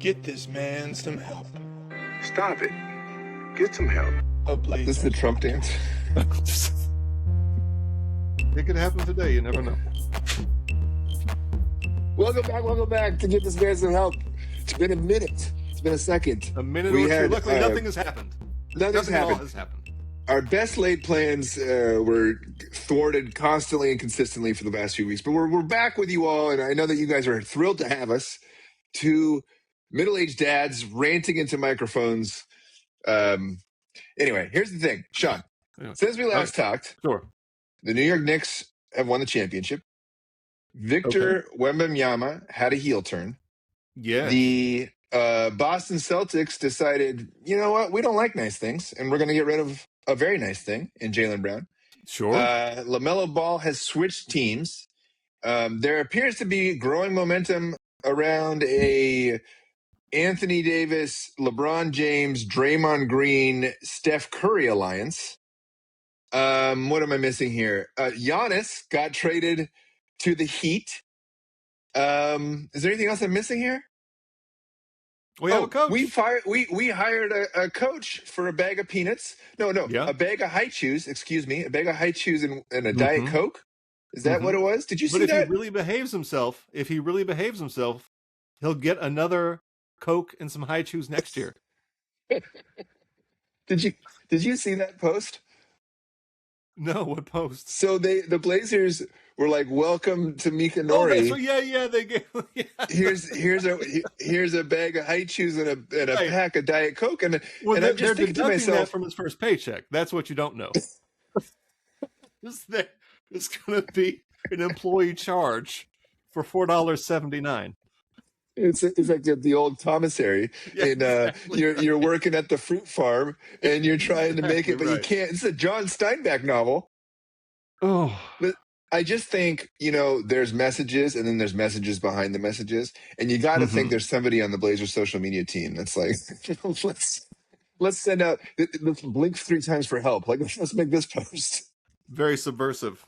Get this man some help. Stop it. Get some help. This is the Trump dance. It could happen today. You never know. Welcome back to Get This Man Some Help. It's been a minute. It's been a second. A minute or two. Luckily, nothing has happened. Nothing at all has happened. Our best laid plans were thwarted constantly and consistently for the past few weeks. But we're back with you all, and I know that you guys are thrilled to have us. Two middle-aged dads ranting into microphones. Anyway, here's the thing, Sean. Since we last talked, sure, the New York Knicks have won the championship. Victor Wembanyama had a heel turn. Yeah. The Boston Celtics decided, you know what, we don't like nice things, and we're going to get rid of a very nice thing in Jaylen Brown. Sure. LaMelo Ball has switched teams. There appears to be growing momentum around a Anthony Davis, LeBron James, Draymond Green, Steph Curry alliance. What am I missing here? Giannis got traded to the Heat. Is there anything else I'm missing here? We have a coach. We hired a coach for a bag of peanuts. A bag of high chews. Excuse me, a bag of high chews and a Diet Coke. Is that what it was? Did you see that? But if he really behaves himself, he'll get another Coke and some high chews next year. Did you see that post? No, what post? So the Blazers were like, "Welcome to Micah Nori." Oh, yeah. They gave. Yeah. Here's a bag of high chews and a pack of Diet Coke, and they're I'm just thinking to myself, that from his first paycheck. That's what you don't know. It's going to be an employee charge for $4.79. It's like the old commissary, and exactly you're working at the fruit farm, and you're trying to make it, but you can't. It's a John Steinbeck novel. Oh, but I just think, there's messages, and then there's messages behind the messages, and you got to think there's somebody on the Blazers social media team that's like, let's send out, let's blink 3 times for help. Like, let's make this post. Very subversive.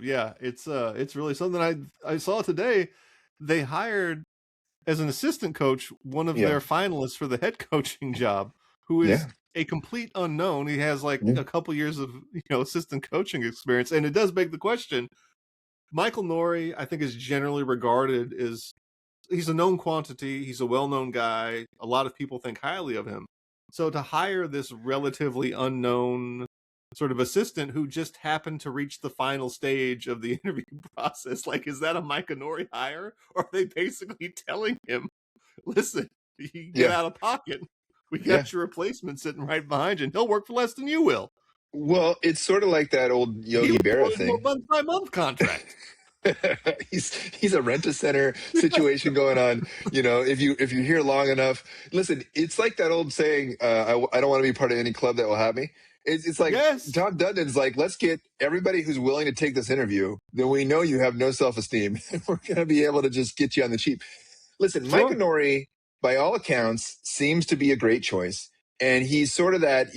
Yeah, it's really something. I saw today. They hired, as an assistant coach, one of their finalists for the head coaching job, who is a complete unknown. He has a couple years of assistant coaching experience, and it does beg the question. Micah Nori, I think, is generally regarded as he's a known quantity. He's a well-known guy. A lot of people think highly of him. So to hire this relatively unknown sort of assistant who just happened to reach the final stage of the interview process, is that a Micah Nori hire? Or are they basically telling him, listen, you get out of pocket. We got your replacement sitting right behind you, and he'll work for less than you will. Well, it's sort of like that old Yogi Berra thing. Month-by-month contract. He's a rent-a-center situation going on. If you're here long enough, listen, it's like that old saying, I don't want to be part of any club that will have me. It's like Tom Dundon's like, let's get everybody who's willing to take this interview. Then we know you have no self-esteem. We're going to be able to just get you on the cheap. Listen, sure. Micah Nori, by all accounts, seems to be a great choice. And he's sort of that,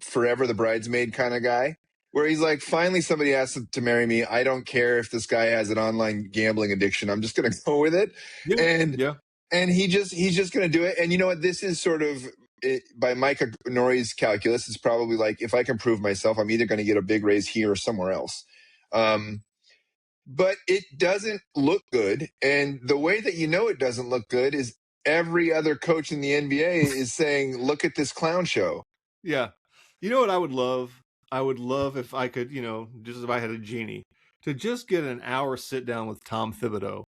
forever the bridesmaid kind of guy, where he's like, finally somebody asked to marry me. I don't care if this guy has an online gambling addiction. I'm just going to go with it. Yeah. And he's just going to do it. And you know what? This is sort of, by Micah Nori's calculus, it's probably like, if I can prove myself, I'm either going to get a big raise here or somewhere else. But it doesn't look good. And the way that it doesn't look good is every other coach in the NBA is saying, look at this clown show. Yeah. You know what I would love? I would love if I could, just if I had a genie, to just get an hour sit down with Tom Thibodeau.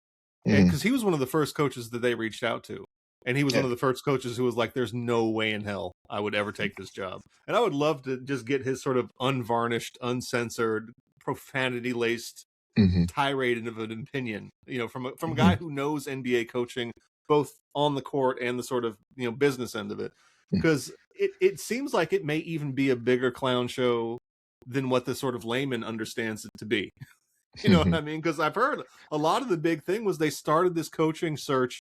Because he was one of the first coaches that they reached out to. And he was one of the first coaches who was like, there's no way in hell I would ever take this job. And I would love to just get his sort of unvarnished, uncensored, profanity-laced tirade of an opinion, from a guy who knows NBA coaching, both on the court and the sort of, business end of it. Because it seems like it may even be a bigger clown show than what the sort of layman understands it to be. You know what I mean? Because I've heard a lot of the big thing was they started this coaching search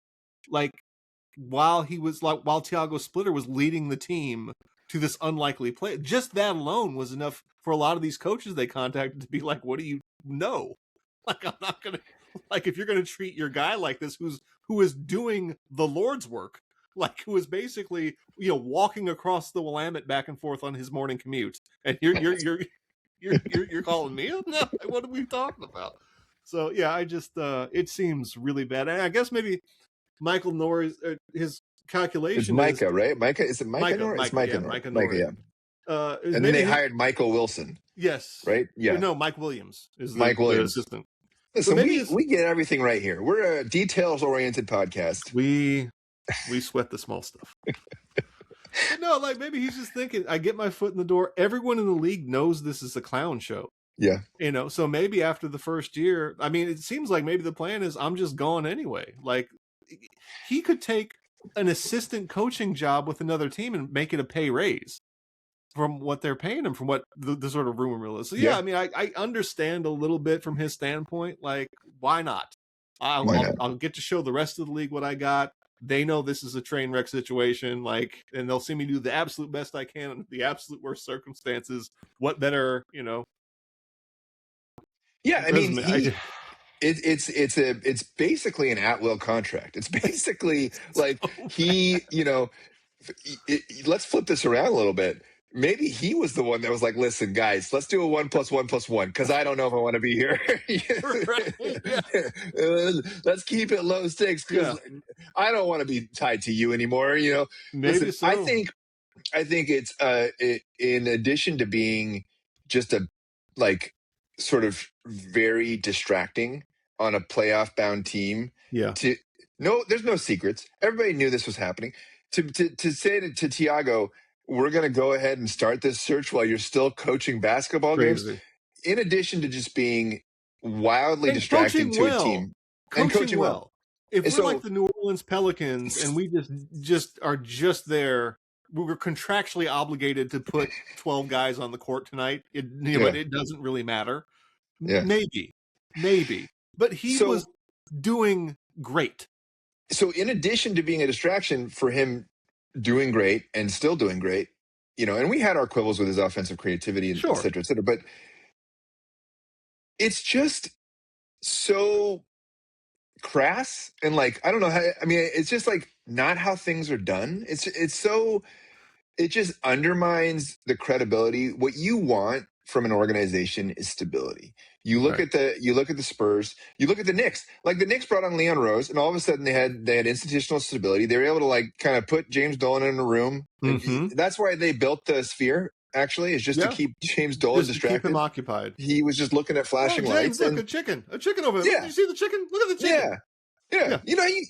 while Thiago Splitter was leading the team to this unlikely play. Just that alone was enough for a lot of these coaches they contacted to be like, what do you know? I'm not going to Like, if you're going to treat your guy like this, who is doing the Lord's work, like who is basically, walking across the Willamette back and forth on his morning commute, and you're calling me up? No, what are we talking about? So yeah, I just it seems really bad. And I guess maybe Michael Nori's his calculation It's Micah, is right? Micah, is it Micah Nori? It's Micah Nori. Micah Micah, Nori. yeah. And then they hired Michael Wilson. Yes. Right? Yeah. No, Mike Williams is Mike Williams. the assistant. Listen, we get everything right here. We're a details-oriented podcast. We sweat the small stuff. But no, like maybe he's just thinking, I get my foot in the door. Everyone in the league knows this is a clown show. Yeah. So maybe after the first year, I mean, it seems like maybe the plan is I'm just gone anyway. Like he could take an assistant coaching job with another team and make it a pay raise from what they're paying him, from what the sort of rumor mill is. So yeah, I mean, I understand a little bit from his standpoint. Like, why not? I'll get to show the rest of the league what I got. They know this is a train wreck situation, like, and they'll see me do the absolute best I can in the absolute worst circumstances. What better, Yeah, I mean, it's basically an at-will contract. It's basically like he, let's flip this around a little bit. Maybe he was the one that was like, listen, guys, let's do a 1 + 1 + 1 because I don't know if I want to be here. Right, yeah. Let's keep it low stakes because I don't want to be tied to you anymore. Maybe listen, so. I think it's in addition to being just a sort of very distracting on a playoff bound team. Yeah. There's no secrets. Everybody knew this was happening. To say to Thiago, we're going to go ahead and start this search while you're still coaching basketball games, in addition to just being wildly distracting to a team. And coaching well. If we're like the New Orleans Pelicans and we just are just there, we're contractually obligated to put 12 guys on the court tonight. But it doesn't really matter. Yeah. Maybe. But he was doing great. So in addition to being a distraction for him doing great and still doing great, and we had our quibbles with his offensive creativity and et cetera, but it's just so crass and like, I don't know how, I mean, it's just like not how things are done. It just undermines the credibility. What you want from an organization is stability. You look at the Spurs, you look at the Knicks. Like the Knicks brought on Leon Rose, and all of a sudden they had institutional stability. They were able to like kind of put James Dolan in a room. Mm-hmm. That's why they built the Sphere. Actually, is just to keep James Dolan distracted, keep him occupied. He was just looking at flashing James, lights. Look, a chicken over there. Yeah. You see the chicken? Look at the chicken. Yeah.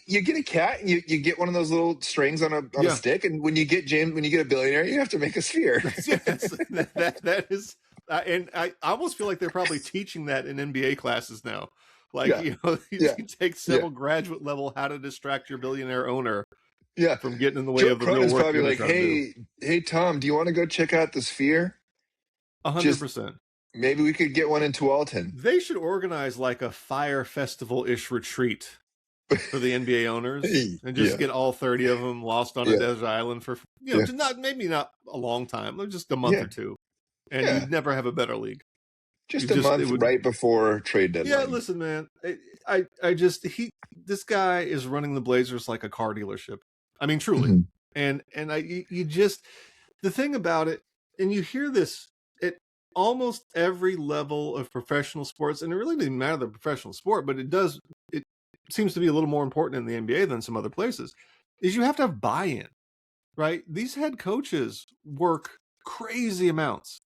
You get a cat and you get one of those little strings on a stick, and when you get a billionaire, you have to make a sphere. That is, and I almost feel like they're probably teaching that in NBA classes now. Like you take several graduate level how to distract your billionaire owner. Yeah, from getting in the way of the real work. Probably like, hey, Tom, do you want to go check out the Sphere? 100%. Maybe we could get one in Tualatin. They should organize like a fire festival-ish retreat for the NBA owners and just get all 30 of them lost on a desert island for maybe not a long time, just a month or two, and you'd never have a better league. Just a month right before trade deadline. Yeah, listen, man, this guy is running the Blazers like a car dealership. I mean, truly. Mm-hmm. And the thing about it, and you hear this at almost every level of professional sports, and it really doesn't matter the professional sport, but it seems to be a little more important in the NBA than some other places, is you have to have buy-in, right? These head coaches work crazy amounts.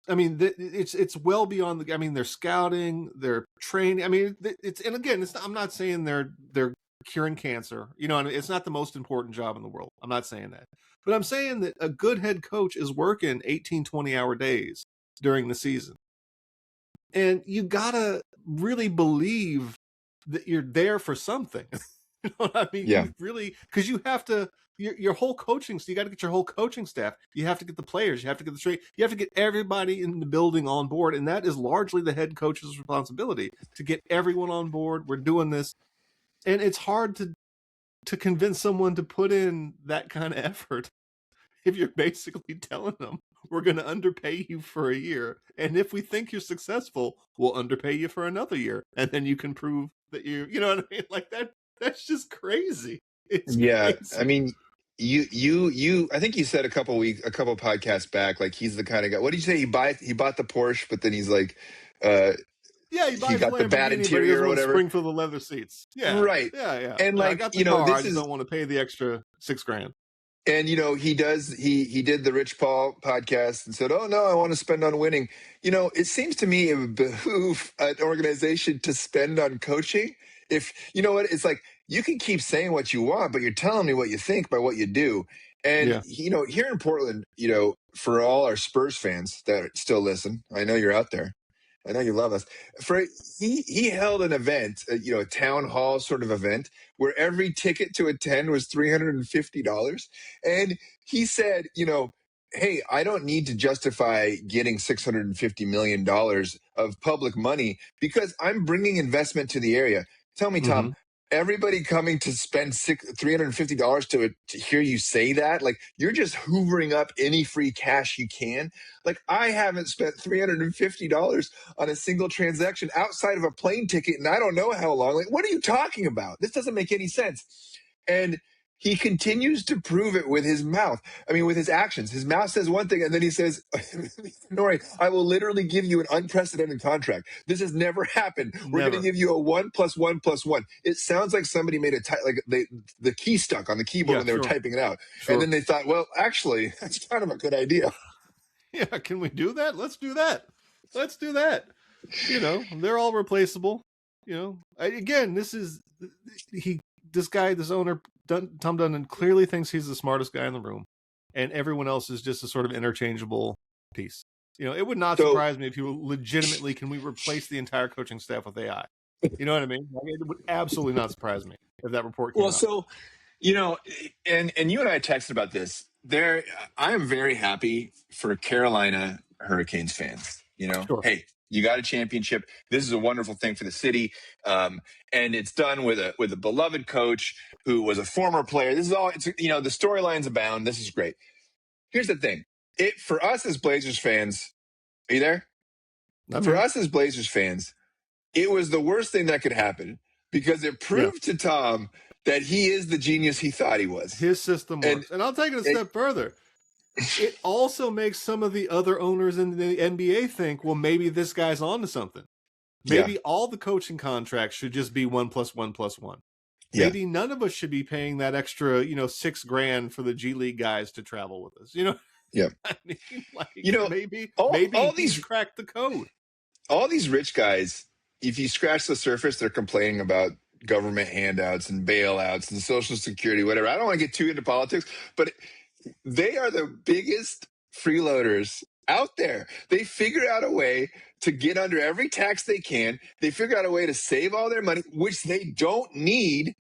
I mean, it's well beyond they're scouting, they're training. I mean, I'm not saying they're curing cancer. It's not the most important job in the world. I'm not saying that. But I'm saying that a good head coach is working 18, 20-hour days during the season. And you got to really believe that you're there for something. You know what I mean? Yeah. Because you have to, your whole coaching, so you got to get your whole coaching staff. You have to get the players. You have to get the trade. You have to get everybody in the building on board. And that is largely the head coach's responsibility to get everyone on board. We're doing this. And it's hard to convince someone to put in that kind of effort if you're basically telling them, we're going to underpay you for a year. And if we think you're successful, we'll underpay you for another year. And then you can prove that you know what I mean? Like that's just crazy. It's Yeah, crazy. I mean, I think you said a couple podcasts back, like he's the kind of guy. What did you say? He bought the Porsche, but then he's like, yeah, he buys got the bad Lamborghini, but he interior doesn't or want to whatever. spring for the leather seats. Yeah, Right. yeah. And I like, got the car. I this just is, don't want to pay the extra $6,000. and he did the Rich Paul podcast and said, "Oh no, I want to spend on winning." It seems to me it would behoove an organization to spend on coaching. If you know what, it's like you can keep saying what you want, but you're telling me what you think by what you do. And here in Portland, for all our Spurs fans that still listen, I know you're out there. I know you love us. He held an event, a town hall sort of event, where every ticket to attend was $350, and he said, hey, I don't need to justify getting $650 million of public money because I'm bringing investment to the area. Tell me, Tom, everybody coming to spend $350 to hear you say that, like you're just hoovering up any free cash you can. Like I haven't spent $350 on a single transaction outside of a plane ticket, and I don't know how long. Like, what are you talking about? This doesn't make any sense. And he continues to prove it with his mouth. I mean, with his actions. His mouth says one thing, and then he says, Nori, I will literally give you an unprecedented contract. This has never happened. We're going to give you a 1 + 1 + 1. It sounds like somebody made the key stuck on the keyboard when they were typing it out. And then they thought, well, actually, that's kind of a good idea. Yeah, can we do that? Let's do that. Let's do that. They're all replaceable. Again, this owner, Tom Dundon, clearly thinks he's the smartest guy in the room, and everyone else is just a sort of interchangeable piece. It would not surprise me if you legitimately, can we replace the entire coaching staff with AI? You know what I mean? It would absolutely not surprise me if that report came out. So, and you and I texted about this. I am very happy for Carolina Hurricanes fans. Hey, you got a championship. This is a wonderful thing for the city, and it's done with a beloved coach who was a former player. This is all. The storylines abound. This is great. Here's the thing. For us as Blazers fans, are you there? For us as Blazers fans, it was the worst thing that could happen because it proved to Tom that he is the genius he thought he was. His system works. And I'll take it a step further. It also makes some of the other owners in the NBA think, well, maybe this guy's on to something. Maybe all the coaching contracts should just be 1 + 1 + 1. Maybe none of us should be paying that extra, $6,000 for the G League guys to travel with us. Yeah. I mean, maybe all these cracked the code. All these rich guys, if you scratch the surface, they're complaining about government handouts and bailouts and Social Security, whatever. I don't want to get too into politics, but they are the biggest freeloaders out there. They figure out a way to get under every tax they can. They figure out a way to save all their money, which they don't need.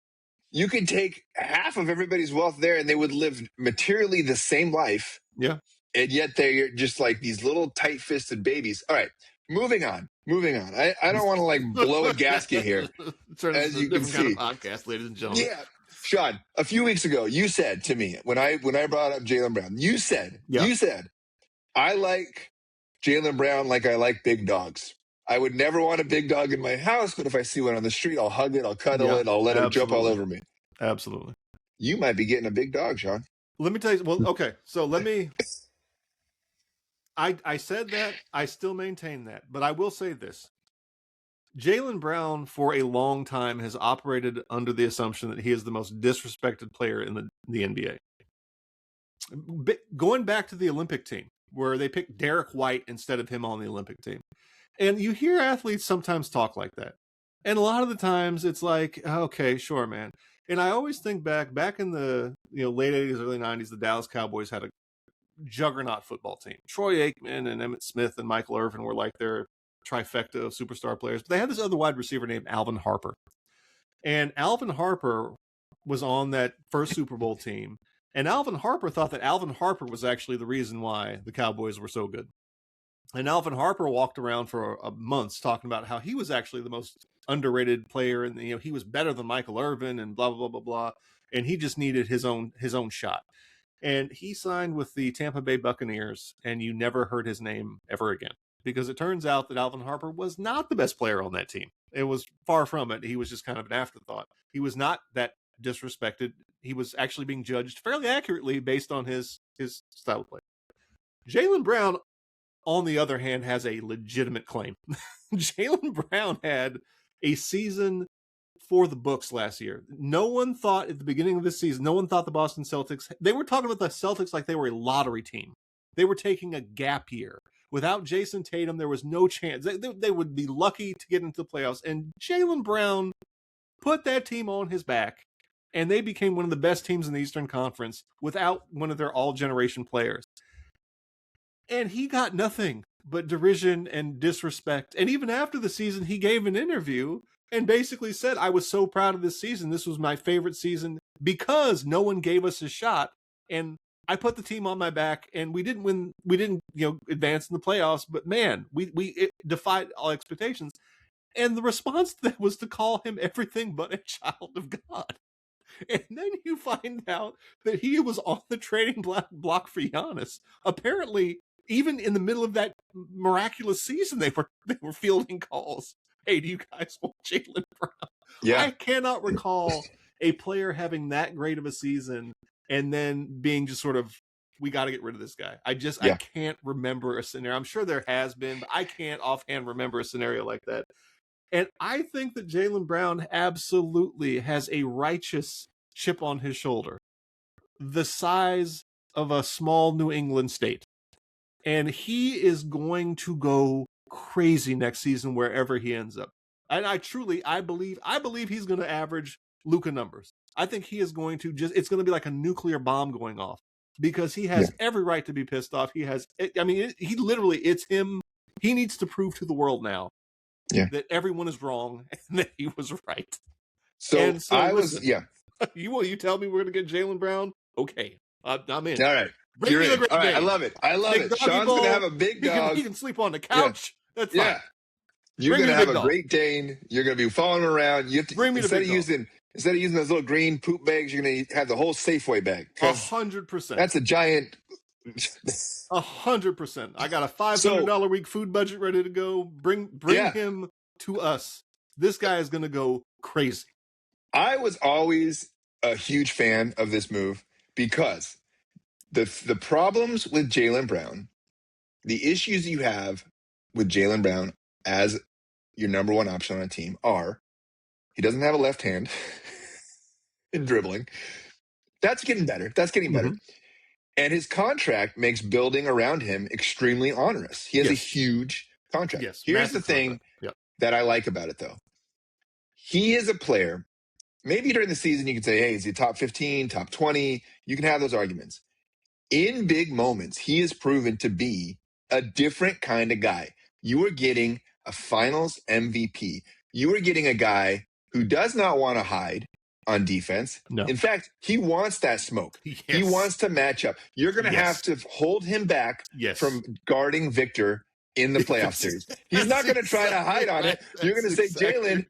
You could take half of everybody's wealth there and they would live materially the same life. Yeah. And yet they're just like these little tight-fisted babies. All right. Moving on. I don't want to blow a gasket here. As you can see, kind of podcast, ladies and gentlemen. Yeah, Sean. A few weeks ago, you said to me when I brought up Jaylen Brown, you said, I like Jaylen Brown like I like big dogs. I would never want a big dog in my house, but if I see one on the street, I'll hug it, I'll cuddle it, I'll let it jump all over me. Absolutely. You might be getting a big dog, Sean. Let me tell you. Well, okay. So let me. I said that. I still maintain that. But I will say this. Jaylen Brown, for a long time, has operated under the assumption that he is the most disrespected player in the NBA. Going back to the Olympic team, where they picked Derek White instead of him on the Olympic team. And you hear athletes sometimes talk like that. And a lot of the times it's like, okay, sure, man. And I always think back in the late 80s, early 90s, the Dallas Cowboys had a juggernaut football team. Troy Aikman and Emmitt Smith and Michael Irvin were like their trifecta of superstar players. But they had this other wide receiver named Alvin Harper. And Alvin Harper was on that first Super Bowl team. And Alvin Harper thought that Alvin Harper was actually the reason why the Cowboys were so good. And Alvin Harper walked around for months talking about how he was actually the most underrated player, and he was better than Michael Irvin, and blah blah blah blah blah. And he just needed his own shot. And he signed with the Tampa Bay Buccaneers, and you never heard his name ever again. Because it turns out that Alvin Harper was not the best player on that team. It was far from it. He was just kind of an afterthought. He was not that disrespected. He was actually being judged fairly accurately based on his style of play. Jaylen Brown, on the other hand, has a legitimate claim. Jaylen Brown had a season for the books last year. No one thought at the beginning of this season, no one thought the Boston Celtics, they were talking about the Celtics like they were a lottery team. They were taking a gap year. Without Jason Tatum, there was no chance. They would be lucky to get into the playoffs. And Jaylen Brown put that team on his back, and they became one of the best teams in the Eastern Conference without one of their all-generation players. And he got nothing but derision and disrespect. And even after the season, he gave an interview and basically said, I was so proud of this season. This was my favorite season because no one gave us a shot. And I put the team on my back, and we didn't win. We didn't, advance in the playoffs. But man, it defied all expectations. And the response to that was to call him everything but a child of God. And then you find out that he was on the trading block for Giannis. Apparently, even in the middle of that miraculous season, they were fielding calls. Hey, do you guys want Jaylen Brown? Yeah. I cannot recall a player having that great of a season and then being just sort of, we got to get rid of this guy. I can't remember a scenario. I'm sure there has been, but I can't offhand remember a scenario like that. And I think that Jaylen Brown absolutely has a righteous chip on his shoulder, the size of a small New England state. And he is going to go crazy next season wherever he ends up. And I believe he's going to average Luka numbers. I think he is going to it's going to be like a nuclear bomb going off because he has every right to be pissed off. It's him. He needs to prove to the world now that everyone is wrong and that he was right. So You tell me we're going to get Jaylen Brown? Okay, I'm in. All right. Bring me the Great Dane. I love it. Big Sean's going to have a big dog. He can sleep on the couch. Yeah. That's fine. Yeah. You're going to have a Great Dane. You're going to be following him around. You have to, Bring me instead the big of using those little green poop bags, you're going to have the whole Safeway bag. 100%. That's a giant. 100%. I got a $500 a week food budget ready to go. Bring him to us. This guy is going to go crazy. I was always a huge fan of this move because the problems with Jaylen Brown, the issues you have with Jaylen Brown as your number one option on a team are he doesn't have a left hand in dribbling. That's getting better. And his contract makes building around him extremely onerous. He has a huge contract. Yes, here's the thing that I like about it, though. He is a player. Maybe during the season you can say, hey, is he top 15, top 20? You can have those arguments. In big moments, he is proven to be a different kind of guy. You are getting a finals MVP. You are getting a guy who does not want to hide on defense. No. In fact, he wants that smoke. Yes. He wants to match up. You're going to have to hold him back from guarding Victor in the playoff series. He's not going to try to hide on it. You're going to say, Jaylen,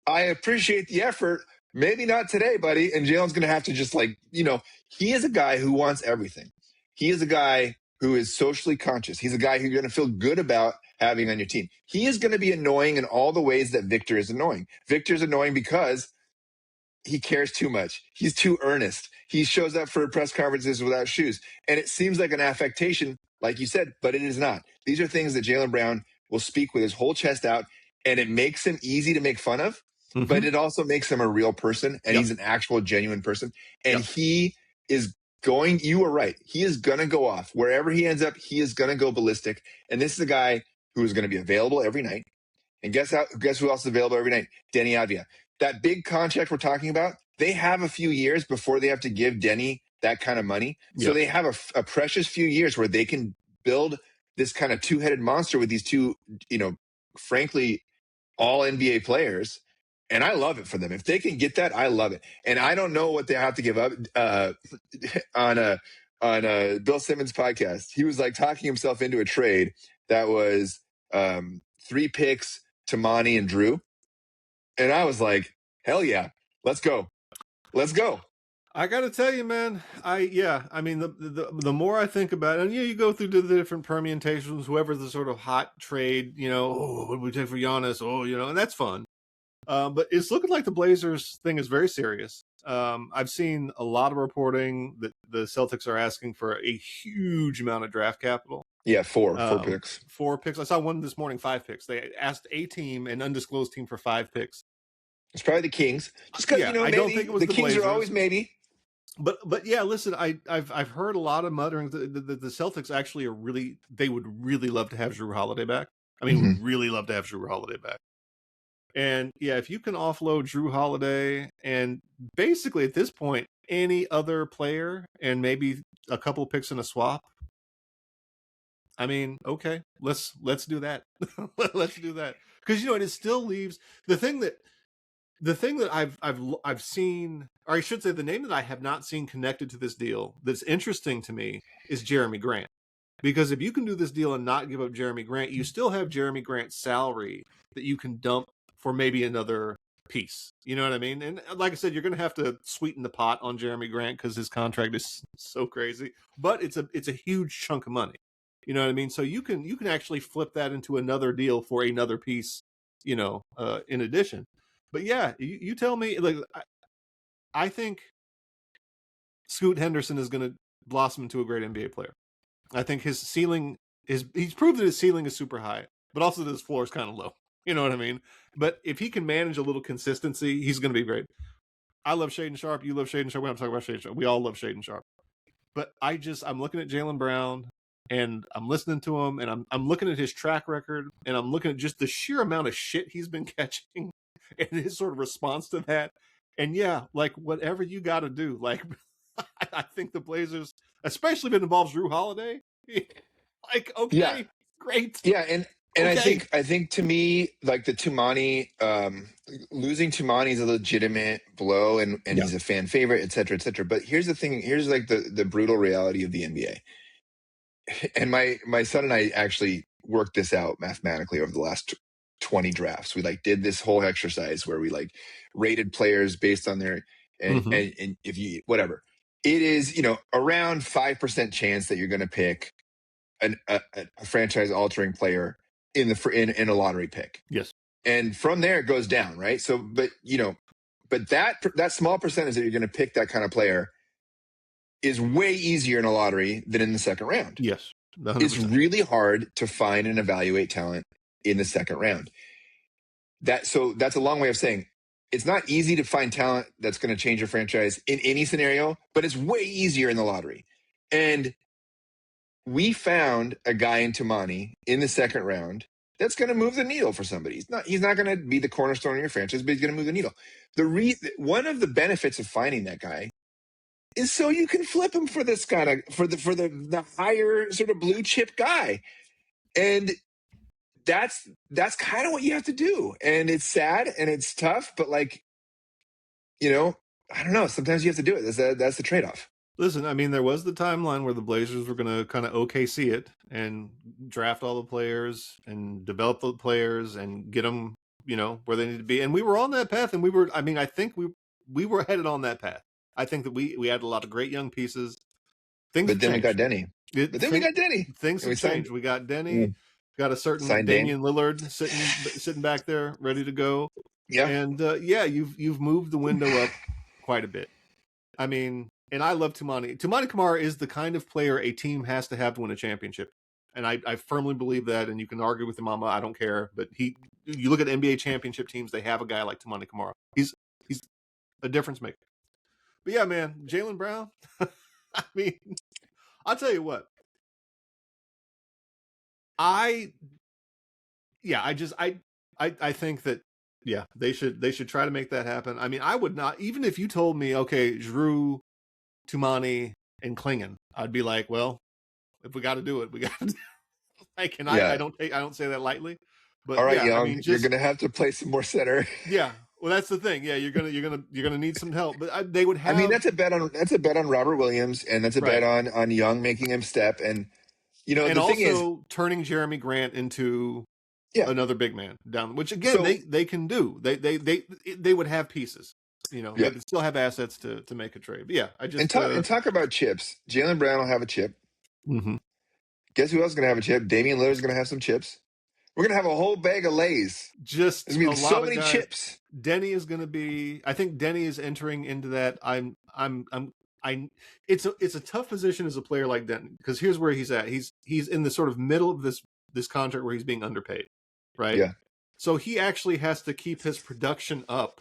I appreciate the effort. Maybe not today, buddy. And Jaylen's going to have to just he is a guy who wants everything. He is a guy who is socially conscious. He's a guy who you're going to feel good about having on your team. He is going to be annoying in all the ways that Victor is annoying. Victor's annoying because he cares too much. He's too earnest. He shows up for press conferences without shoes. And it seems like an affectation, like you said, but it is not. These are things that Jaylen Brown will speak with his whole chest out, and it makes him easy to make fun of, but it also makes him a real person, and he's an actual, genuine person. And he is going, you are right, he is going to go off. Wherever he ends up, he is going to go ballistic. And this is a guy who is going to be available every night. And guess who else is available every night? Denny Avdia. That big contract we're talking about, they have a few years before they have to give Denny that kind of money. So they have a precious few years where they can build this kind of two-headed monster with these two, frankly, all NBA players. And I love it for them. If they can get that, I love it. And I don't know what they have to give up on Bill Simmons' podcast. He was like talking himself into a trade that was 3 picks to Monty and Drew. And I was like, hell yeah, let's go. I got to tell you, man. I mean, the more I think about it, and you go through the different permutations, whoever's the sort of hot trade, what do we take for Giannis? And that's fun. But it's looking like the Blazers thing is very serious. I've seen a lot of reporting that the Celtics are asking for a huge amount of draft capital. Yeah, four picks. 4 picks. I saw one this morning, 5 picks. They asked a team, an undisclosed team, for 5 picks. It's probably the Kings, just because I don't think it was the Kings Blazers. are always maybe. But yeah, listen, I've heard a lot of muttering that the Celtics actually they would really love to have Jrue Holiday back. I mean, would really love to have Jrue Holiday back. And yeah, if you can offload Jrue Holiday and basically at this point any other player and maybe a couple picks in a swap, I mean, okay, let's do that. Let's do that, because it still leaves the thing that I've seen, or I should say, the name that I have not seen connected to this deal that's interesting to me is Jeremy Grant. Because if you can do this deal and not give up Jeremy Grant, you still have Jeremy Grant's salary that you can dump for maybe another piece. You know what I mean? And like I said, you're going to have to sweeten the pot on Jeremy Grant because his contract is so crazy. But it's a huge chunk of money. You know what I mean? So you can actually flip that into another deal for another piece. In addition. But yeah, you tell me. Like, I think Scoot Henderson is going to blossom into a great NBA player. I think his ceiling he's proved that his ceiling is super high, but also that his floor is kind of low. You know what I mean? But if he can manage a little consistency, he's going to be great. I love Shaedon Sharpe. You love Shaedon Sharpe. We don't talk about Shaedon Sharpe. We all love Shaedon Sharpe. But I'm looking at Jaylen Brown and I'm listening to him and I'm looking at his track record and I'm looking at just the sheer amount of shit he's been catching and his sort of response to that. And yeah, like whatever you got to do, like I think the Blazers, especially if it involves Jrue Holiday, like, okay, yeah. Great. Yeah, and okay. I think to me, like the Tumani, losing Tumani is a legitimate blow, and he's a fan favorite, et cetera, et cetera. But here's the thing: here's like the brutal reality of the NBA. And my son and I actually worked this out mathematically over the last 20 drafts. We did this whole exercise where we rated players based on their and if you whatever. It is, around 5% chance that you're going to pick a franchise altering player in a lottery pick. Yes. And from there it goes down, right? So, but that small percentage that you're going to pick that kind of player is way easier in a lottery than in the second round. Yes. 100%. It's really hard to find and evaluate talent in the second round. That's a long way of saying it's not easy to find talent that's going to change your franchise in any scenario, but it's way easier in the lottery. And we found a guy in Tumani in the second round that's going to move the needle for somebody. He's not going to be the cornerstone of your franchise, but he's going to move the needle. One of the benefits of finding that guy is so you can flip him for this kind of for the higher sort of blue chip guy. And that's kind of what you have to do. And it's sad and it's tough, but I don't know. Sometimes you have to do it. That's the trade-off. Listen, I mean, there was the timeline where the Blazers were going to kind of OKC it and draft all the players and develop the players and get them, where they need to be. And we were on that path. And I think we were headed on that path. I think that we had a lot of great young pieces. But then we got Denny. Things have changed. We got Denny. Got a certain Damian Lillard sitting back there, ready to go. Yeah, and you've moved the window up quite a bit. I mean, and I love Tumani. Tumani Kamara is the kind of player a team has to have to win a championship, and I firmly believe that. And you can argue with the mama, I don't care. But you look at NBA championship teams, they have a guy like Tumani Kamara. He's a difference maker. But yeah, man, Jaylen Brown. I mean, I'll tell you what. I think that they should try to make that happen. I mean, I would not, even if you told me, okay, Jrue, Tumani, and Klingon, I'd be like, well, if we got to do it, we got to. I don't say that lightly. But all right, Young, you're gonna have to play some more center. Yeah, well, that's the thing. Yeah, you're gonna need some help. But they would have. I mean, that's a bet on Robert Williams, and that's a bet on Young making him step and. And the also thing is, turning Jeremy Grant into another big man down, which again they can do. They would have pieces. they can still have assets to make a trade. But yeah, I just and talk about chips. Jaylen Brown will have a chip. Mm-hmm. Guess who else is gonna have a chip? Damian Lillard's gonna have some chips. We're gonna have a whole bag of Lay's. Just There's gonna be a so lot many of guys. chips. Denny is going to be. I think Denny is entering into that. It's a tough position as a player like Denny, because here's where he's at. He's in the sort of middle of this contract where he's being underpaid, right? Yeah. So he actually has to keep his production up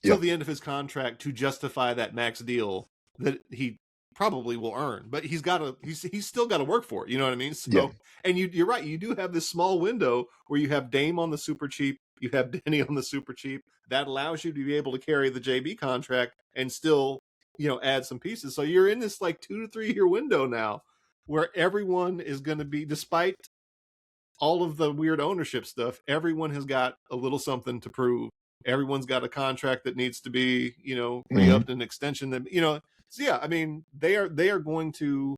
till the end of his contract to justify that max deal that he probably will earn. But he's still got to work for it. You know what I mean? So, and you're right. You do have this small window where you have Dame on the super cheap, you have Denny on the super cheap. That allows you to be able to carry the JB contract and still, add some pieces. So you're in this like 2 to 3 year window now where everyone is going to be, despite all of the weird ownership stuff, everyone has got a little something to prove. Everyone's got a contract that needs to be, re-upped, an extension that, so yeah, I mean, they are going to,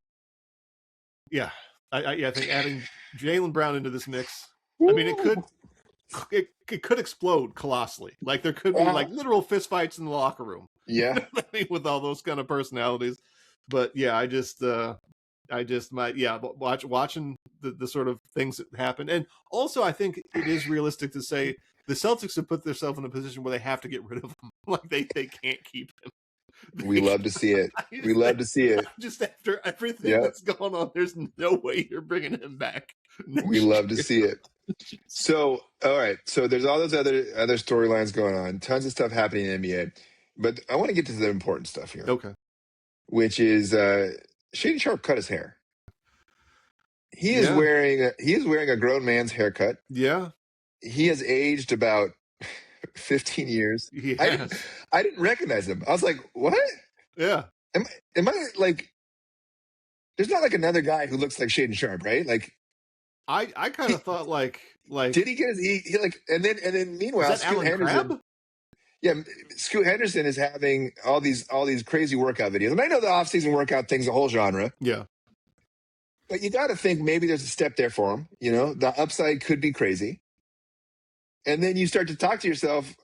I think adding Jaylen Brown into this mix, I mean, it could explode colossally. Like there could be like literal fistfights in the locker room. Yeah. I mean, with all those kind of personalities. But yeah, I just might watching the sort of things that happen. And also I think it is realistic to say the Celtics have put themselves in a position where they have to get rid of him. Like they can't keep him. We love to see it. We love to see it. Just after everything that's going on, there's no way you're bringing him back. We love to see it. So, all right. So there's all those other storylines going on. Tons of stuff happening in the NBA. But I want to get to the important stuff here. Okay. Which is Shaden Sharp cut his hair. He is wearing a grown man's haircut. Yeah. He has aged about 15 years. Yes. I didn't recognize him. I was like, what? Yeah. Am I like, there's not like another guy who looks like Shaden Sharp, right? Like, I kind of thought like did he get his, he like, and then meanwhile, Scoot Henderson. Yeah, Scoot Henderson is having all these crazy workout videos. And I know the off-season workout thing's a whole genre. Yeah. But you got to think maybe there's a step there for him. The upside could be crazy. And then you start to talk to yourself,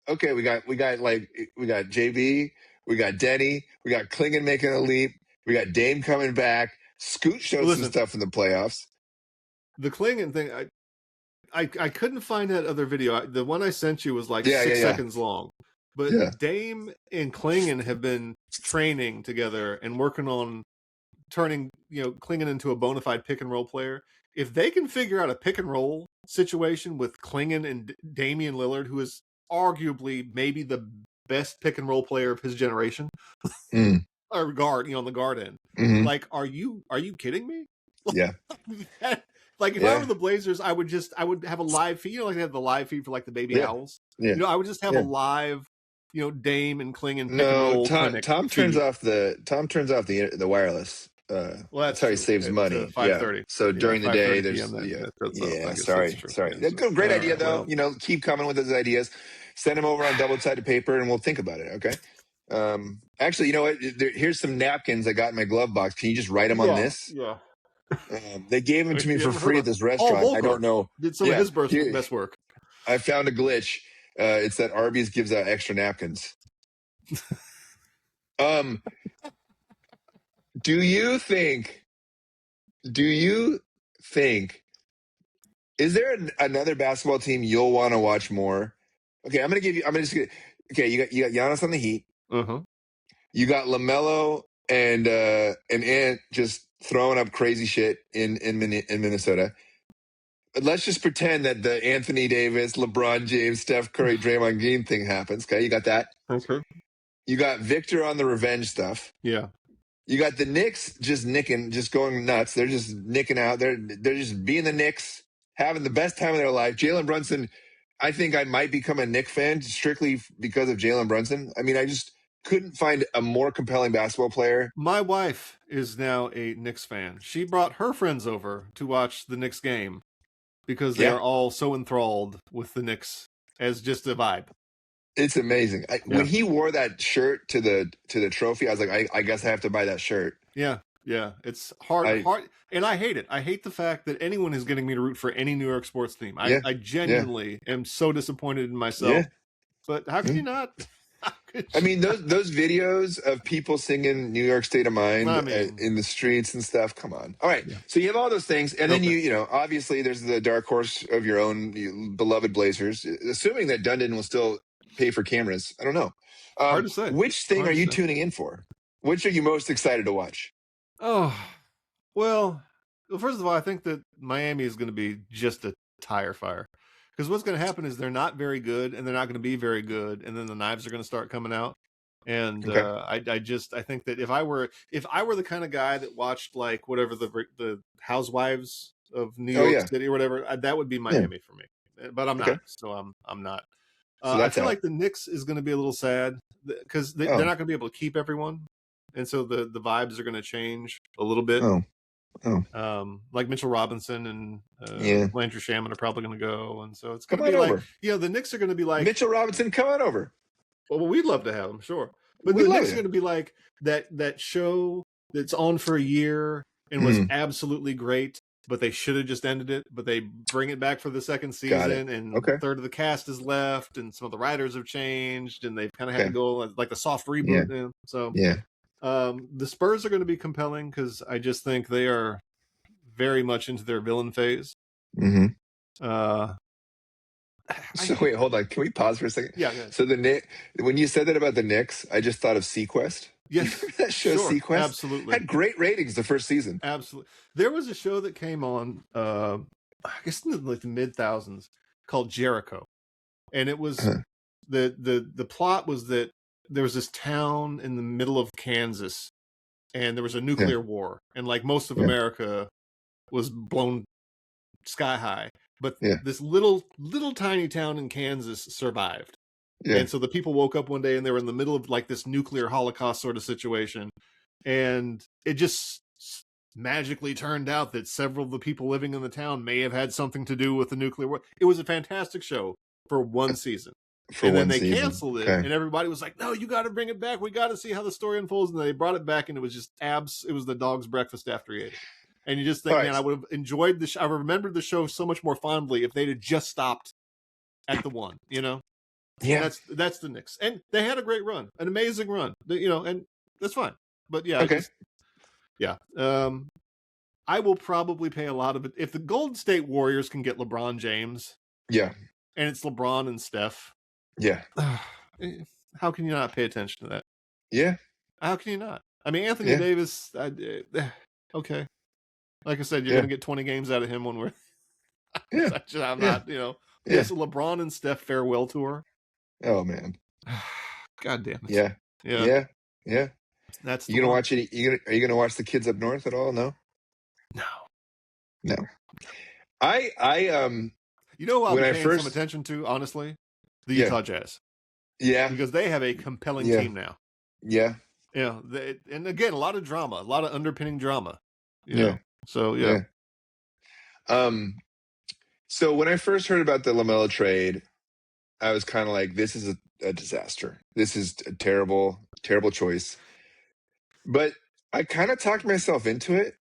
okay, we got JB, we got Denny, we got Klingon making a leap, we got Dame coming back. Scoot showed some stuff in the playoffs. The Klingon thing, I couldn't find that other video. The one I sent you was like 6 seconds long. But Dame and Klingon have been training together and working on turning, Klingon into a bona fide pick and roll player. If they can figure out a pick and roll situation with Klingon and Damian Lillard, who is arguably maybe the best pick and roll player of his generation, or guard, on the guard end. Mm-hmm. Like, are you kidding me? Yeah. Like if I were the Blazers, I would have a live feed. Like they have the live feed for like the baby owls. Yeah. I would just have a live, Dame and Klingon. No, Tom turns off the wireless. Well, that's how he saves money. 5:30. So during the day, there's sorry. Great idea though. Keep coming with those ideas. Send them over on double-sided paper, and we'll think about it. Okay. Actually, you know what? Here's some napkins I got in my glove box. Can you just write them on this? Yeah. They gave them to me for free at this restaurant. I don't know. Did some of his best work. I found a glitch. It's that Arby's gives out extra napkins. Do you think, is there another basketball team you'll want to watch more? Okay, you got Giannis on the Heat. Uh-huh. You got LaMelo and Ant just throwing up crazy shit in Minnesota. But let's just pretend that the Anthony Davis, LeBron James, Steph Curry, Draymond Green thing happens. Okay, you got that. Okay. You got Victor on the revenge stuff. Yeah. You got the Knicks just going nuts. They're just nicking out. They're just being the Knicks, having the best time of their life. Jalen Brunson, I think I might become a Knicks fan strictly because of Jalen Brunson. I mean, I just couldn't find a more compelling basketball player. My wife is now a Knicks fan. She brought her friends over to watch the Knicks game because they are all so enthralled with the Knicks as just a vibe. It's amazing. When he wore that shirt to the trophy, I was like, I guess I have to buy that shirt. Yeah. It's hard, and I hate it. I hate the fact that anyone is getting me to root for any New York sports team. I genuinely am so disappointed in myself. Yeah. But how can you not? I mean, those videos of people singing New York State of Mind in the streets and stuff. Come on. All right. Yeah. So you have all those things. And then you know, obviously there's the dark horse of your own beloved Blazers, assuming that Dundon will still pay for cameras. I don't know. Hard to say. Which thing are you tuning in for? Which are you most excited to watch? Oh, well, first of all, I think that Miami is going to be just a tire fire. Because what's going to happen is they're not very good, and they're not going to be very good, and then the knives are going to start coming out. And I think that if I were the kind of guy that watched like whatever the Housewives of New York City or whatever, that would be Miami for me. But I'm not, so I'm not. So I feel like the Knicks is going to be a little sad because they're not going to be able to keep everyone, and so the vibes are going to change a little bit. Like Mitchell Robinson and Landry Shaman are probably going to go, and so it's going to be like, the Knicks are going to be like Mitchell Robinson, come on over. Well, we'd love to have him, sure, but the Knicks are going to be like that show that's on for a year and was absolutely great, but they should have just ended it. But they bring it back for the second season, and a third of the cast is left, and some of the writers have changed, and they've kind of had to go like the soft reboot. So the Spurs are going to be compelling because I just think they are very much into their villain phase. So wait, hold on. Can we pause for a second? Yeah. So when you said that about the Knicks, I just thought of Sequest. Yes, that show Sequest absolutely had great ratings the first season. Absolutely, there was a show that came on, I guess in the mid thousands, called Jericho, and it was the plot was that there was this town in the middle of Kansas, and there was a nuclear war, and like most of America was blown sky high, but this little tiny town in Kansas survived. And so the people woke up one day and they were in the middle of like this nuclear holocaust sort of situation, and it just magically turned out that several of the people living in the town may have had something to do with the nuclear war. It was a fantastic show for one season. And then they canceled it, and everybody was like, no, you got to bring it back. We got to see how the story unfolds. And they brought it back, and it was just it was the dog's breakfast after he ate it. And you just think, man, I would have enjoyed the I remembered the show so much more fondly if they'd have just stopped at the one, you know? Yeah. And that's the Knicks. And they had a great run, an amazing run, you know, and that's fine. But I will probably pay a lot of it. If the Golden State Warriors can get LeBron James, and it's LeBron and Steph, how can you not pay attention to that? Yeah. How can you not? I mean, Anthony Davis, okay. Like I said, you're going to get 20 games out of him when we're... I'm not, you know... Yes, LeBron and Steph farewell tour. Oh, man. God damn it. Yeah. That's you gonna watch it? Are you gonna watch the kids up north at all? No. I you know what I'm paying some attention to, honestly? The Utah Jazz. Yeah. Because they have a compelling team now. Yeah. Yeah. And again, a lot of drama, a lot of underpinning drama. You know? So So when I first heard about the LaMelo trade, I was kind of like, this is a disaster. This is a terrible, terrible choice. But I kind of talked myself into it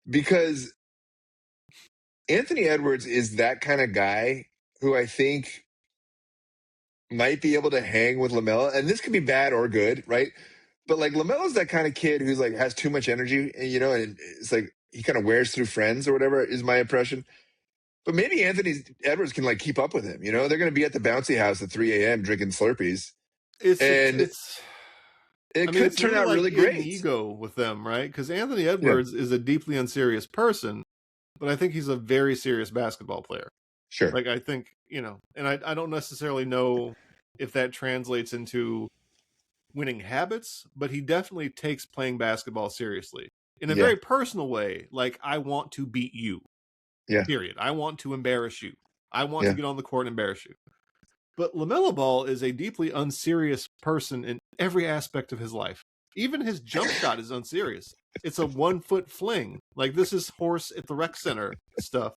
because Anthony Edwards is that kind of guy who I think might be able to hang with LaMelo. And this could be bad or good, right? But like LaMelo's that kind of kid who's like has too much energy, and you know, and it's like he kind of wears through friends or whatever is my impression. But maybe Anthony Edwards can like keep up with him. You know, they're going to be at the bouncy house at 3 a.m. drinking Slurpees. It could turn out really great. Ego with them, right? Because Anthony Edwards is a deeply unserious person, but I think he's a very serious basketball player. Sure. Like I think, you know, and I don't necessarily know if that translates into winning habits, but he definitely takes playing basketball seriously in a very personal way. Like, I want to beat you. Period. I want to embarrass you. I want to get on the court and embarrass you. But LaMelo Ball is a deeply unserious person in every aspect of his life. Even his jump shot is unserious. It's a 1-foot fling. Like, this is horse at the rec center stuff.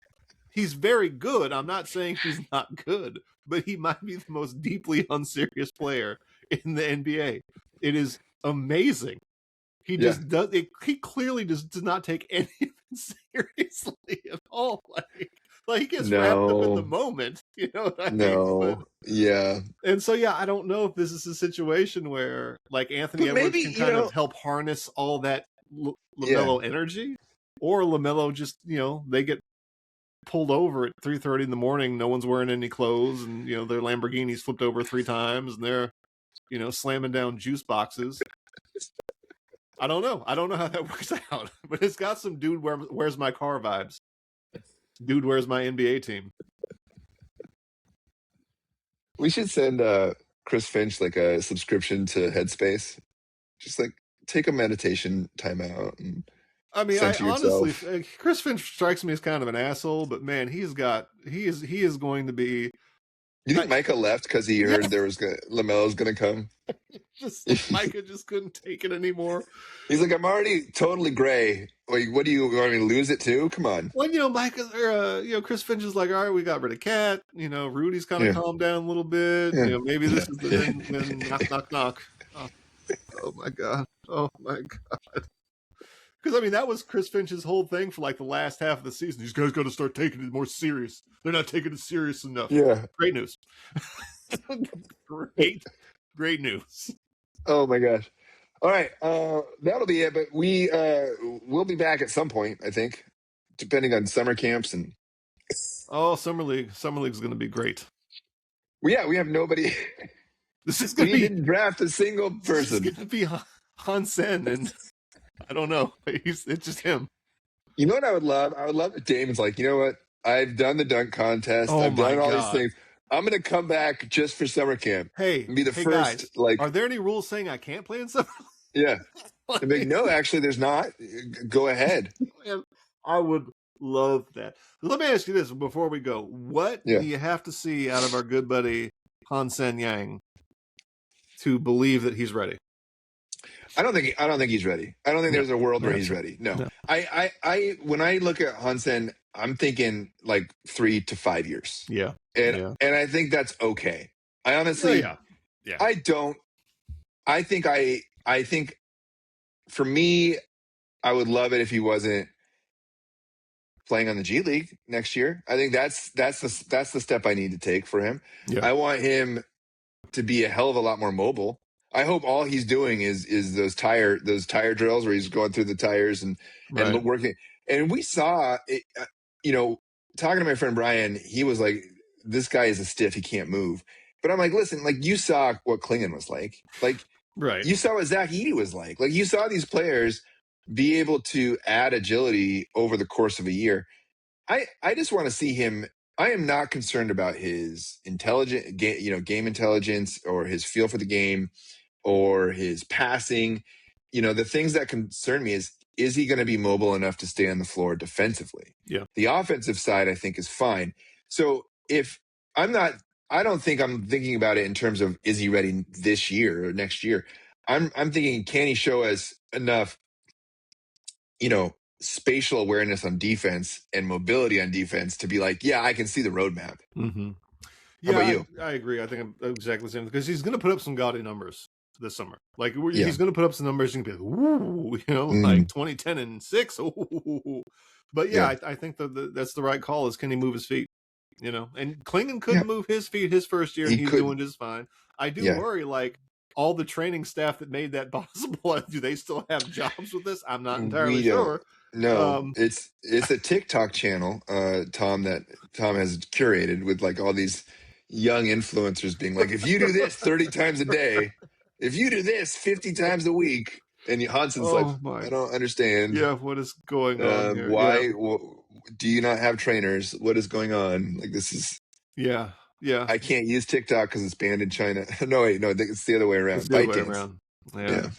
He's very good. I'm not saying he's not good, but he might be the most deeply unserious player in the NBA. It is amazing. He just does. He clearly does not take any of it seriously at all. Like, Like he gets wrapped up in the moment. You know what I mean? But, Yeah. and so yeah, I don't know if this is a situation where like Anthony But Edwards maybe, can you kind know, of help harness all that yeah. LaMelo energy, or LaMelo just they get pulled over at 3:30 in the morning. No one's wearing any clothes, and their Lamborghini's flipped over 3 times, and they're slamming down juice boxes. I don't know. I don't know how that works out, but it's got some dude where's my car vibes. Dude, where's my NBA team? We should send Chris Finch like a subscription to Headspace. Just like take a meditation timeout and I mean, I center honestly, yourself. Chris Finch strikes me as kind of an asshole, but man, he is going to be. You think Micah left because he heard LaMelo's gonna come? Just Micah just couldn't take it anymore. He's like, I'm already totally gray. Like, what do you want me to lose it too? Come on. Well, Micah, Chris Finch is like, all right, we got rid of Cat. Rudy's kind of calmed down a little bit. Yeah. Maybe this is then knock, knock, knock. Oh my god. Oh my god. Because, I mean, that was Chris Finch's whole thing for, like, the last half of the season. These guys got to start taking it more serious. They're not taking it serious enough. Yeah. Great news. Great news. Oh, my gosh. All right. That'll be it. But we'll be back at some point, I think, depending on summer camps. And Summer League. Summer League's going to be great. We have nobody. This is going to be... We didn't draft a single person. It's going to be Hansen, and... I don't know. It's just him. You know what I would love? I would love if Damon's like, you know what? I've done the dunk contest. I've done all these things. I'm going to come back just for summer camp. Hey, and be the first. Guys, like, are there any rules saying I can't play in summer? Yeah. Like, no, actually, there's not. Go ahead. I would love that. Let me ask you this before we go. What do you have to see out of our good buddy Hansen Yang to believe that he's ready? I don't think he's ready. I don't think there's a world where he's ready. No. I when I look at Hansen, I'm thinking like 3 to 5 years. Yeah. And I think that's okay. I honestly I think for me, I would love it if he wasn't playing on the G League next year. I think that's the step I need to take for him. Yeah. I want him to be a hell of a lot more mobile. I hope all he's doing is those tire drills where he's going through the tires and working. And we saw it, talking to my friend Brian, he was like, this guy is a stiff. He can't move. But I'm like, listen, like you saw what Klingon was like. Like, you saw what Zach Edey was like. Like you saw these players be able to add agility over the course of a year. I just want to see him. I am not concerned about his game intelligence or his feel for the game or his passing. The things that concern me is he going to be mobile enough to stay on the floor defensively? Yeah. The offensive side, I think, is fine. So I don't think I'm thinking about it in terms of, is he ready this year or next year? I'm thinking, can he show us enough, spatial awareness on defense and mobility on defense to be like, yeah, I can see the roadmap. Mm-hmm. Yeah, how about you? I agree. I think I'm exactly the same, because he's going to put up some gaudy numbers this summer. Like he's going to put up some numbers. He's going to be like, like 2010 and 6. Ooh. But I think that's the right call. Is, can he move his feet? And Klingon couldn't move his feet his first year, and he's doing just fine. I do worry, like, all the training staff that made that possible, do they still have jobs with this? I'm not entirely sure. No, it's a TikTok channel, Tom, that Tom has curated with like all these young influencers being like, if you do this 30 times a day, if you do this 50 times a week, and Hansen's I don't understand. Yeah, what is going on here? Why do you not have trainers? What is going on? Like, this is... Yeah. I can't use TikTok because it's banned in China. No, it's the other way around. It's the other way around. Yeah.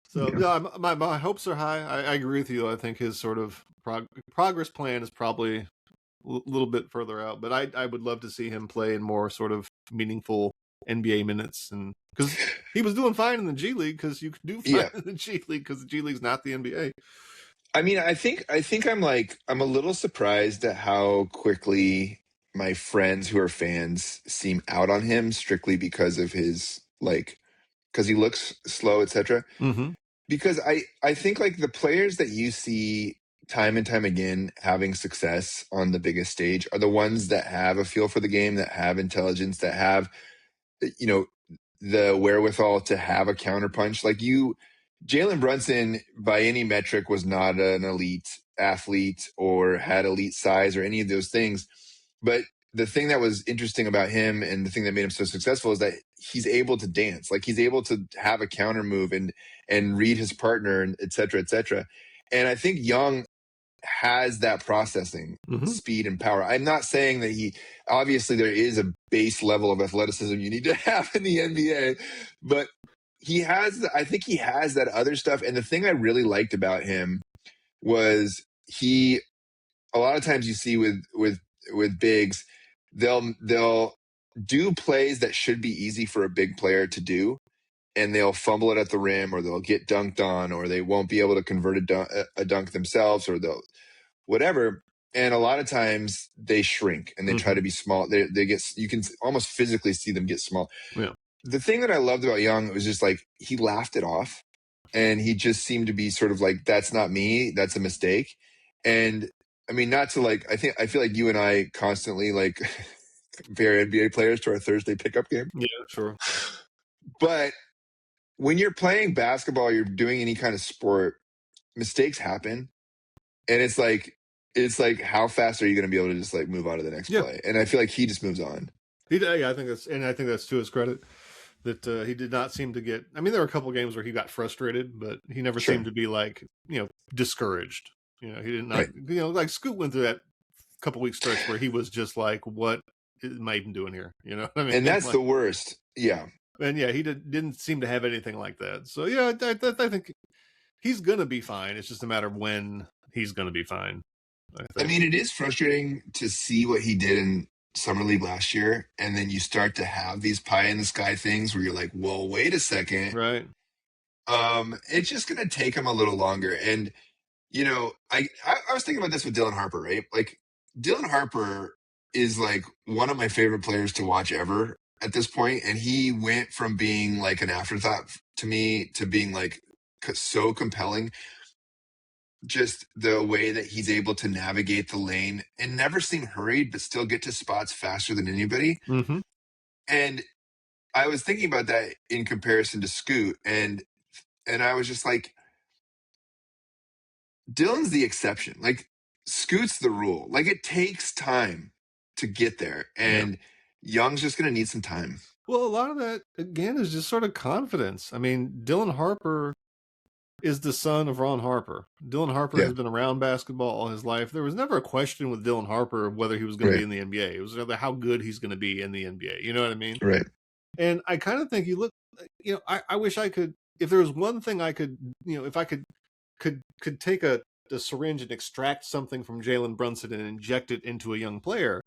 So my hopes are high. I agree with you. I think his sort of progress plan is probably a little bit further out, but I would love to see him play in more sort of meaningful NBA minutes, and because he was doing fine in the G League, because you can do fine in the G League, because the G League's not the NBA. I mean, I think I'm a little surprised at how quickly my friends who are fans seem out on him strictly because of his, like, because he looks slow, etc. Mm-hmm. Because I think, like, the players that you see time and time again having success on the biggest stage are the ones that have a feel for the game, that have intelligence, that have, you know, the wherewithal to have a counterpunch. Like Jalen Brunson, by any metric, was not an elite athlete or had elite size or any of those things. But the thing that was interesting about him and the thing that made him so successful is that he's able to dance. Like, he's able to have a counter move and read his partner, and et cetera, et cetera. And I think Young has that processing speed and power. I'm not saying that obviously there is a base level of athleticism you need to have in the NBA, but I think he has that other stuff. And the thing I really liked about him was a lot of times you see with bigs, they'll do plays that should be easy for a big player to do, and they'll fumble it at the rim, or they'll get dunked on, or they won't be able to convert a dunk themselves, or they'll whatever. And a lot of times they shrink and they try to be small. You can almost physically see them get small. Yeah. The thing that I loved about Young was just like, he laughed it off, and he just seemed to be sort of like, that's not me, that's a mistake. And I mean, not to like, I feel like you and I constantly like compare NBA players to our Thursday pickup game. Yeah, sure. But when you're playing basketball, you're doing any kind of sport, mistakes happen. And it's like, how fast are you going to be able to just like move on to the next play? And I feel like he just moves on. I think that's to his credit that he did not seem to get. I mean, there were a couple of games where he got frustrated, but he never seemed to be like, discouraged. He did not. Right. Like Scoot went through that couple week stretch where he was just like, "What am I even doing here?" You know what I mean? And that's the worst. Yeah. And he didn't seem to have anything like that. So yeah, I think he's gonna be fine. It's just a matter of when he's gonna be fine. I mean, it is frustrating to see what he did in Summer League last year, and then you start to have these pie in the sky things where you're like, "Whoa, wait a second." Right. It's just gonna take him a little longer. And I was thinking about this with Dylan Harper, right? Like, Dylan Harper is like one of my favorite players to watch ever at this point, and he went from being like an afterthought to me to being like so compelling. Just the way that he's able to navigate the lane and never seem hurried, but still get to spots faster than anybody. And I was thinking about that in comparison to Scoot, and I was just like, Dylan's the exception. Like, Scoot's the rule. Like, it takes time to get there, and Young's just going to need some time. Well, a lot of that, again, is just sort of confidence. I mean, Dylan Harper is the son of Ron Harper. Dylan Harper has been around basketball all his life. There was never a question with Dylan Harper of whether he was going to be in the NBA. It was rather how good he's going to be in the NBA. You know what I mean? Right. And I kind of think I wish I could, if there was one thing I could, if I could take a syringe and extract something from Jaylen Brunson and inject it into a young player,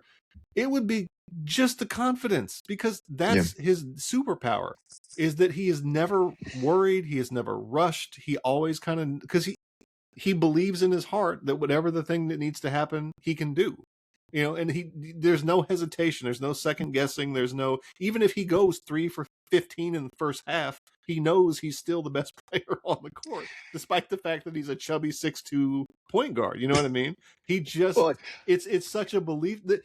it would be just the confidence, because that's his superpower, is that he is never worried. He is never rushed. He always kind of, because he believes in his heart that whatever the thing that needs to happen, he can do, and there's no hesitation. There's no second guessing. There's no, even if he goes 3 for 15 in the first half, he knows he's still the best player on the court, despite the fact that he's a chubby 6'2" point guard. You know what I mean? He just, it's such a belief that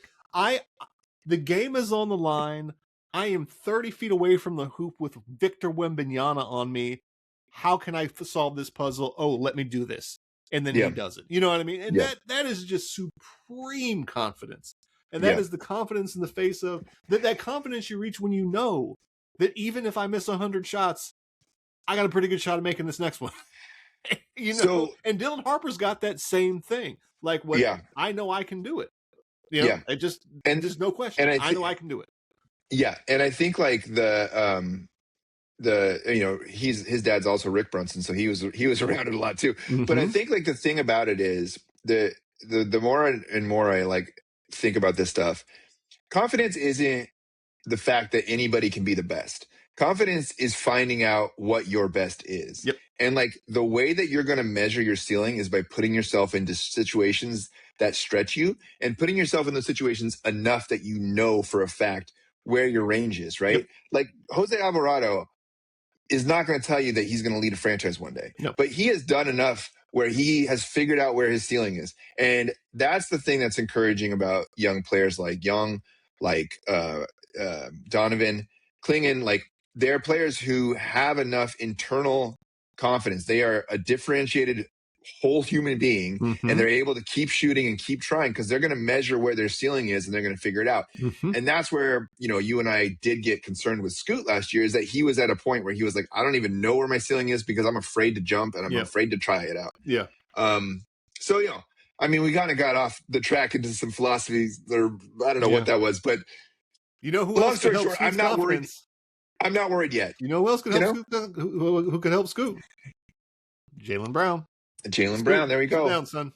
the game is on the line. I am 30 feet away from the hoop with Victor Wembanyama on me. How can I solve this puzzle? Oh, let me do this. And then he does it. You know what I mean? And that is just supreme confidence. And that is the confidence in the face of that confidence you reach when you know that even if I miss 100 shots, I got a pretty good shot of making this next one. So, and Dylan Harper's got that same thing. Like, I know I can do it. There's no question. And I know I can do it. Yeah, and I think like his dad's also Rick Brunson, so he was around it a lot too. But I think like the thing about it is the more and more I like think about this stuff, confidence isn't the fact that anybody can be the best. Confidence is finding out what your best is. And like the way that you're going to measure your ceiling is by putting yourself into situations that stretch you and putting yourself in those situations enough that you know for a fact where your range is, right? Like Jose Alvarado is not going to tell you that he's going to lead a franchise one day, but he has done enough where he has figured out where his ceiling is. And that's the thing that's encouraging about young players like Young, like Donovan, Klingon. Like, they're players who have enough internal confidence. They are a differentiated whole human being, and they're able to keep shooting and keep trying because they're going to measure where their ceiling is and they're going to figure it out. And that's where, you and I did get concerned with Scoot last year, is that he was at a point where he was like, I don't even know where my ceiling is because I'm afraid to jump and I'm afraid to try it out. Yeah. So, I mean, we kind of got off the track into some philosophies, or I don't know what that was, but who long else story can help short, Scoot's I'm not worried. confidence? I'm not worried yet. You know who else can help Scoot? Who can help Scoot? Jaylen Brown. Jaylen Brown, there we go. Sit down, son.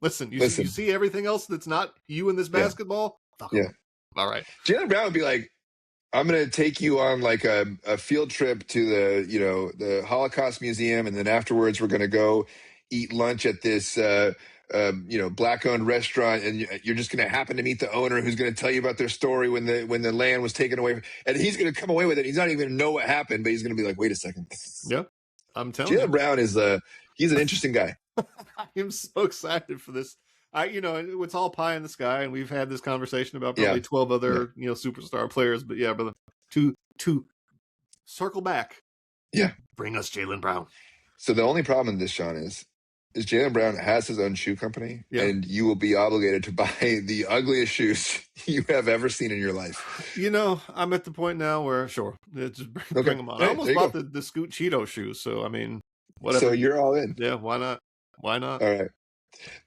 Listen, you see everything else that's not you in this basketball? Yeah. All right. Jaylen Brown would be like, I'm going to take you on like a field trip to the Holocaust Museum, and then afterwards we're going to go eat lunch at this Black-owned restaurant, and you're just going to happen to meet the owner, who's going to tell you about their story when the land was taken away, and he's going to come away with it. He's not even going to know what happened, but he's going to be like, wait a second. Yeah, I'm telling you. Jaylen Brown is he's an interesting guy. I'm so excited for this. It's all pie in the sky, and we've had this conversation about probably 12 other superstar players. But yeah, brother, to circle back, bring us Jaylen Brown. So the only problem in this, Sean, is Jaylen Brown has his own shoe company, and you will be obligated to buy the ugliest shoes you have ever seen in your life. I'm at the point now where just bring them on. I almost bought the Scoot Cheeto shoes, so I mean, whatever. So you're all in. Yeah, why not? Why not? All right.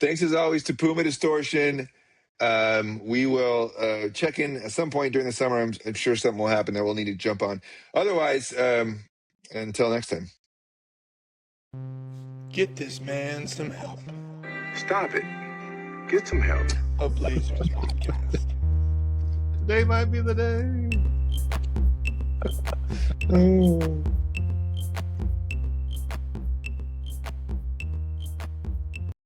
Thanks as always to Puma Distortion. We will check in at some point during the summer. I'm sure something will happen that we'll need to jump on. Otherwise, until next time. Get this man some help. Stop it. Get some help. A Blazers podcast. Today might be the day. Oh.